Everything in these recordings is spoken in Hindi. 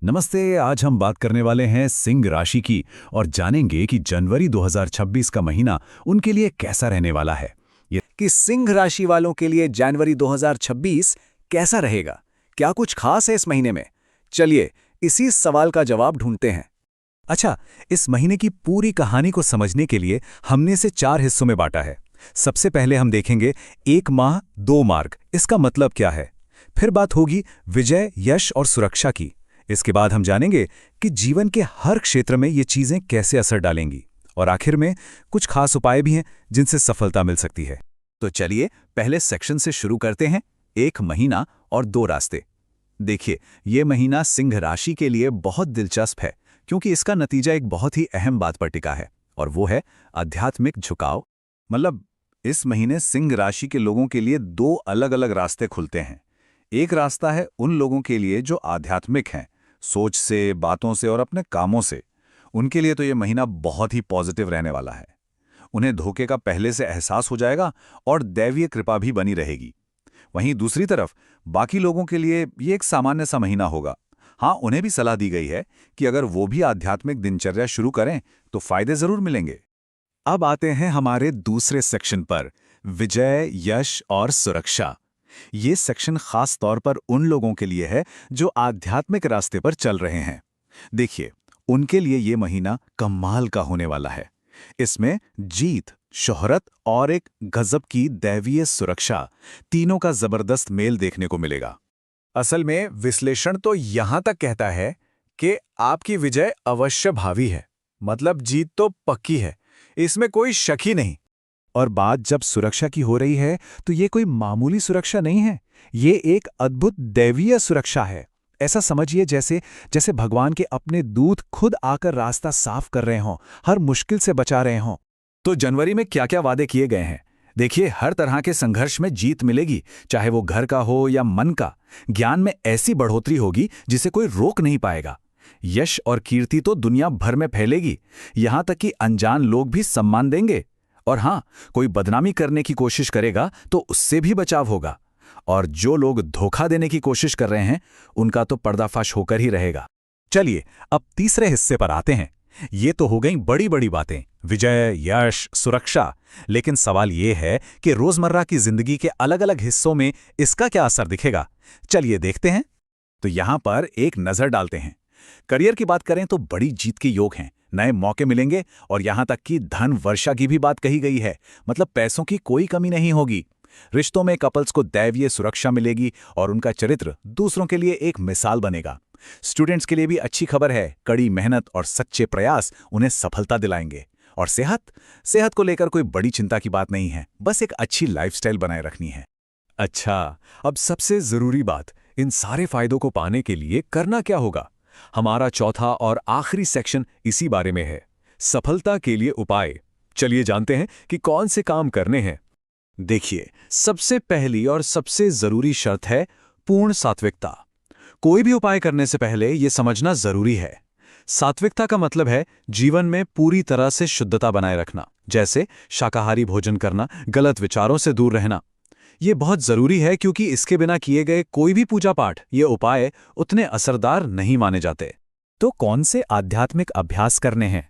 नमस्ते। आज हम बात करने वाले हैं सिंह राशि की और जानेंगे कि जनवरी 2026 का महीना उनके लिए कैसा रहने वाला है। ये कि सिंह राशि वालों के लिए जनवरी 2026 कैसा रहेगा? क्या कुछ खास है इस महीने में? चलिए इसी सवाल का जवाब ढूंढते हैं। अच्छा, इस महीने की पूरी कहानी को समझने के लिए हमने इसे 4 हिस्सों में बांटा है। सबसे पहले हम देखेंगे 1 माह 2 मार्ग, इसका मतलब क्या है। फिर बात होगी विजय, यश और सुरक्षा की। इसके बाद हम जानेंगे कि जीवन के हर क्षेत्र में ये चीजें कैसे असर डालेंगी। और आखिर में कुछ खास उपाय भी हैं जिनसे सफलता मिल सकती है। तो चलिए पहले सेक्शन से शुरू करते हैं। 1 महीना और 2 रास्ते। देखिए, ये महीना सिंह राशि के लिए बहुत दिलचस्प है क्योंकि इसका नतीजा एक बहुत ही अहम बात पर टिका है और वो है आध्यात्मिक झुकाव। मतलब इस महीने सिंह राशि के लोगों के लिए 2 अलग-अलग रास्ते खुलते हैं। एक रास्ता है उन लोगों के लिए जो आध्यात्मिक हैं, सोच से, बातों से और अपने कामों से। उनके लिए तो ये महीना बहुत ही पॉजिटिव रहने वाला है। उन्हें धोखे का पहले से एहसास हो जाएगा और दैवीय कृपा भी बनी रहेगी। वहीं दूसरी तरफ बाकी लोगों के लिए ये एक सामान्य सा महीना होगा। हाँ, उन्हें भी सलाह दी गई है कि अगर वो भी आध्यात्मिक दिनचर्या शुरू करें तो फायदे जरूर मिलेंगे। अब आते हैं हमारे दूसरे सेक्शन पर, विजय, यश और सुरक्षा। ये सेक्शन खास तौर पर उन लोगों के लिए है जो आध्यात्मिक रास्ते पर चल रहे हैं। देखिए, उनके लिए ये महीना कमाल का होने वाला है। इसमें जीत, शोहरत और एक गजब की दैवीय सुरक्षा, तीनों का जबरदस्त मेल देखने को मिलेगा। असल में विश्लेषण तो यहां तक कहता है कि आपकी विजय अवश्य भावी है। मतलब जीत तो पक्की है, इसमें कोई शक ही नहीं। और बात जब सुरक्षा की हो रही है तो ये कोई मामूली सुरक्षा नहीं है, ये एक अद्भुत दैवीय सुरक्षा है। ऐसा समझिए जैसे जैसे भगवान के अपने दूत खुद आकर रास्ता साफ कर रहे हों, हर मुश्किल से बचा रहे हों। तो जनवरी में क्या क्या वादे किए गए हैं? देखिए, हर तरह के संघर्ष में जीत मिलेगी, चाहे वो घर का हो या मन का। ज्ञान में ऐसी बढ़ोतरी होगी जिसे कोई रोक नहीं पाएगा। यश और कीर्ति तो दुनिया भर में फैलेगी, यहां तक कि अनजान लोग भी सम्मान देंगे। और हाँ, कोई बदनामी करने की कोशिश करेगा तो उससे भी बचाव होगा। और जो लोग धोखा देने की कोशिश कर रहे हैं उनका तो पर्दाफाश होकर ही रहेगा। चलिए अब तीसरे हिस्से पर आते हैं। ये तो हो गई बड़ी बड़ी बातें, विजय, यश, सुरक्षा। लेकिन सवाल ये है कि रोजमर्रा की जिंदगी के अलग अलग हिस्सों में इसका क्या असर दिखेगा। चलिए देखते हैं। तो यहां पर एक नजर डालते हैं। करियर की बात करें तो बड़ी जीत के योग हैं, नए मौके मिलेंगे और यहां तक कि धन वर्षा की भी बात कही गई है। मतलब पैसों की कोई कमी नहीं होगी। रिश्तों में कपल्स को दैवीय सुरक्षा मिलेगी और उनका चरित्र दूसरों के लिए एक मिसाल बनेगा। स्टूडेंट्स के लिए भी अच्छी खबर है, कड़ी मेहनत और सच्चे प्रयास उन्हें सफलता दिलाएंगे। और सेहत को लेकर कोई बड़ी चिंता की बात नहीं है, बस एक अच्छी लाइफस्टाइल बनाए रखनी है। अच्छा, अब सबसे जरूरी बात, इन सारे फायदों को पाने के लिए करना क्या होगा। हमारा चौथा और आखिरी सेक्शन इसी बारे में है, सफलता के लिए उपाय। चलिए जानते हैं कि कौन से काम करने हैं। देखिए, सबसे पहली और सबसे जरूरी शर्त है पूर्ण सात्विकता। कोई भी उपाय करने से पहले यह समझना जरूरी है। सात्विकता का मतलब है जीवन में पूरी तरह से शुद्धता बनाए रखना, जैसे शाकाहारी भोजन करना, गलत विचारों से दूर रहना। ये बहुत जरूरी है क्योंकि इसके बिना किए गए कोई भी पूजा पाठ, ये उपाय उतने असरदार नहीं माने जाते। तो कौन से आध्यात्मिक अभ्यास करने हैं?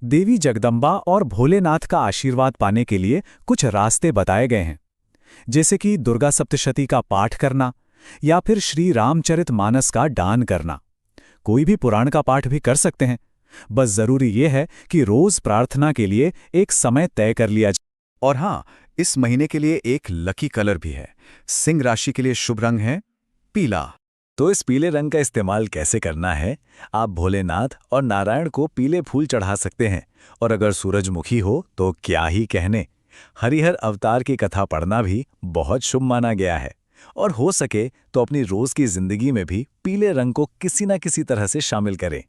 देवी जगदम्बा और भोलेनाथ का आशीर्वाद पाने के लिए कुछ रास्ते बताए गए हैं, जैसे कि दुर्गा सप्तशती का पाठ करना या फिर श्री रामचरितमानस का दान करना। कोई भी पुराण का पाठ भी कर सकते हैं, बस जरूरी यह है कि रोज प्रार्थना के लिए एक समय तय कर लिया जाए। और हाँ, इस महीने के लिए एक लकी कलर भी है। सिंह राशि के लिए शुभ रंग है पीला। तो इस पीले रंग का इस्तेमाल कैसे करना है? आप भोलेनाथ और नारायण को पीले फूल चढ़ा सकते हैं, और अगर सूरजमुखी हो तो क्या ही कहने। हरिहर अवतार की कथा पढ़ना भी बहुत शुभ माना गया है। और हो सके तो अपनी रोज की जिंदगी में भी पीले रंग को किसी न किसी तरह से शामिल करें।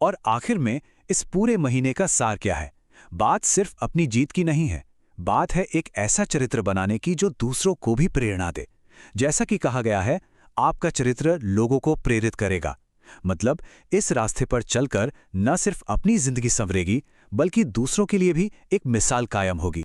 और आखिर में इस पूरे महीने का सार क्या है? बात सिर्फ अपनी जीत की नहीं है, बात है एक ऐसा चरित्र बनाने की जो दूसरों को भी प्रेरणा दे। जैसा कि कहा गया है, आपका चरित्र लोगों को प्रेरित करेगा। मतलब इस रास्ते पर चलकर न सिर्फ अपनी जिंदगी संवरेगी, बल्कि दूसरों के लिए भी एक मिसाल कायम होगी।